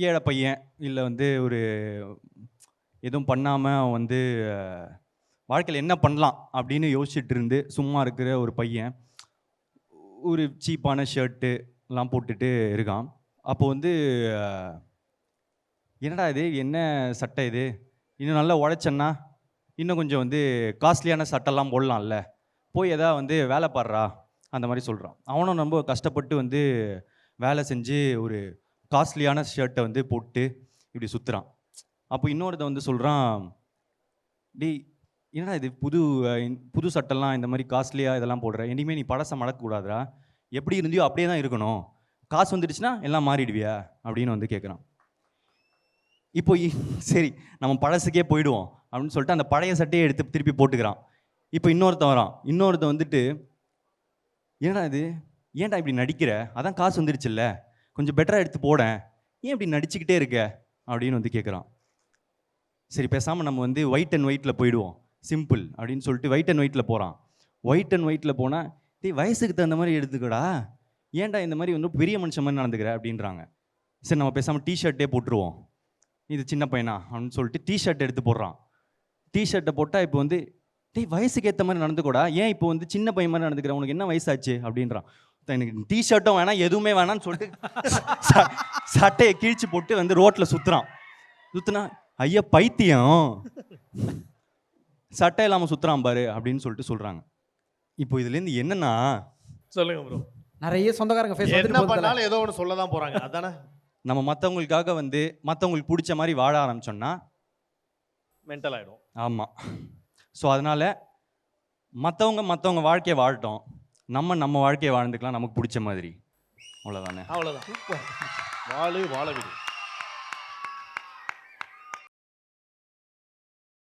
ஏழை பையன் இல்லை வந்து ஒரு எதுவும் பண்ணாமல் அவன் வந்து வாழ்க்கையில் என்ன பண்ணலாம் அப்படின்னு யோசிச்சுட்டு இருந்து சும்மா இருக்கிற ஒரு பையன் ஒரு சீப்பான ஷர்ட்டு எல்லாம் போட்டுட்டு இருக்கான். அப்போ வந்து என்னடா இது, என்ன சட்டை இது, இன்னும் நல்லா உழைச்சேன்னா இன்னும் கொஞ்சம் வந்து காஸ்ட்லியான சட்டைலாம் போடலாம்ல, போய் எதாவது வந்து வேலை பாடுறா அந்த மாதிரி சொல்கிறான். அவனும் ரொம்ப கஷ்டப்பட்டு வந்து வேலை செஞ்சு ஒரு காஸ்ட்லியான ஷர்ட்டை வந்து போட்டு இப்படி சுற்றுறான். அப்போ இன்னொருத்த வந்து சொல்கிறான், டேய் என்னடா இது புது சட்டெல்லாம் இந்த மாதிரி காஸ்ட்லியாக இதெல்லாம் போடுற, இனிமேல் நீ பழசை மறக்கக்கூடாதுடா, எப்படி இருந்தியோ அப்படியே தான் இருக்கணும், காசு வந்துடுச்சுன்னா எல்லாம் மாறிடுவியா அப்படின்னு வந்து கேட்குறான். இப்போ சரி நம்ம பழசுக்கே போயிடுவோம் அப்படின்னு சொல்லிட்டு அந்த பழைய சட்டையை எடுத்து திருப்பி போட்டுக்கிறான். இப்போ இன்னொருத்த வந்துட்டு, ஏன்டா இது, ஏன்டா இப்படி நடிக்கிற, அதான் காசு வந்துடுச்சுல்ல, கொஞ்சம் பெட்டராக எடுத்து போடேன், ஏன் இப்படி நடிச்சுக்கிட்டே இருக்க அப்படின்னு வந்து கேட்குறான். சரி பேசாமல் நம்ம வந்து ஒயிட் அண்ட் ஒயிட்டில் போயிடுவோம், சிம்பிள் அப்படின்னு சொல்லிட்டு ஒயிட் அண்ட் ஒயிட்டில் போகிறான். ஒயிட் அண்ட் ஒயிட்டில் போனால், டேய் வயசுக்கு தகுந்த மாதிரி எடுத்துக்கடா, ஏன்டா இந்த மாதிரி வந்து பெரிய மனுஷன் மாதிரி நடந்துக்கிற அப்படின்றாங்க. சரி நம்ம பேசாமல் டிஷர்ட்டே போட்டுருவோம், இது சின்ன பையனா அப்படின்னு சொல்லிட்டு டிஷர்ட் எடுத்து போடுறான். டிஷர்ட்டை போட்டால் இப்போ வந்து, டேய் வயசுக்கு ஏற்ற மாதிரி நடந்துக்கூடா, ஏன் இப்போ வந்து சின்ன பையன் மாதிரி நடந்துக்கிற, உனக்கு என்ன வயசாச்சு அப்படின்றான். எனக்கு டிஷர்ட்டும் வேணாம் எதுவுமே வேணான்னு சொல்லிட்டு சட்டையை கிழிச்சு போட்டு வந்து ரோட்டில் சுற்றுனா, ஐயா பைத்தியம், சட்டை இல்லாமல் சுற்றுறான் பாரு அப்படின்னு சொல்லிட்டு சொல்கிறாங்க. இப்போ இதுலேருந்து என்னன்னா, சொல்லுங்க ப்ரோ. நிறைய சொந்தக்காரங்க ஃபேஸ் என்ன பண்ணாலும் ஏதோ ஒன்று சொல்ல தான் போகிறாங்க, அதானே. நம்ம மற்றவங்களுக்காக வந்து மற்றவங்களுக்கு பிடிச்ச மாதிரி வாழ ஆரம்பிச்சோம்னா மென்டல் ஆகிடும். ஆமாம். ஸோ அதனால் மற்றவங்க வாழ்க்கையை வாழட்டும், நம்ம வாழ்க்கையை வாழ்ந்துக்கலாம் நமக்கு பிடிச்ச மாதிரி, அவ்வளோதானே. அவ்வளோதான். வாழ